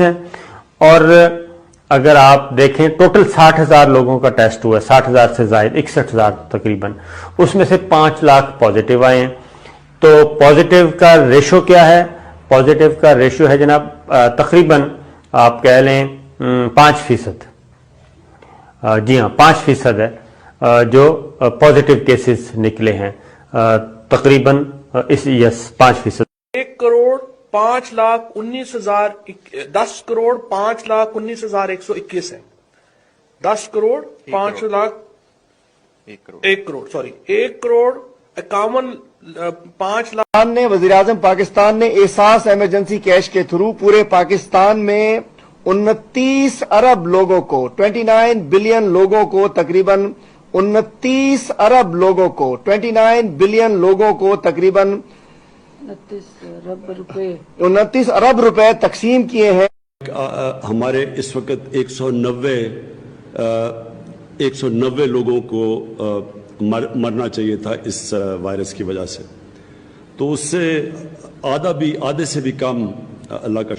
ہیں. اور اگر آپ دیکھیں ٹوٹل 60,000 لوگوں کا ٹیسٹ ہوا ہے, 60,000 سے زائد, 61,000 تقریباً, اس میں سے 5 لاکھ پازیٹیو آئے ہیں. تو پازیٹیو کا ریشو کیا ہے؟ پازیٹیو کا ریشو ہے جناب تقریباً آپ کہہ لیں 5%. جی ہاں 5% ہے جو پازیٹیو کیسز نکلے ہیں تقریباً 5%. 10,05,19,121 ہے. 10 کروڑ 5 لاکھ 1 کروڑ سوری 1 کروڑ 5 لاکھ نے وزیر اعظم پاکستان نے احساس ایمرجنسی کیش کے تھرو پورے پاکستان میں 29 ارب لوگوں کو 29 بلین لوگوں کو تقریباً 29 ارب لوگوں کو 29 بلین لوگوں کو تقریباً 29 ارب روپے تقسیم کیے ہیں. ہمارے اس وقت 190 لوگوں کو مرنا چاہیے تھا اس وائرس کی وجہ سے, تو اس سے آدھے سے بھی کم اللہ کا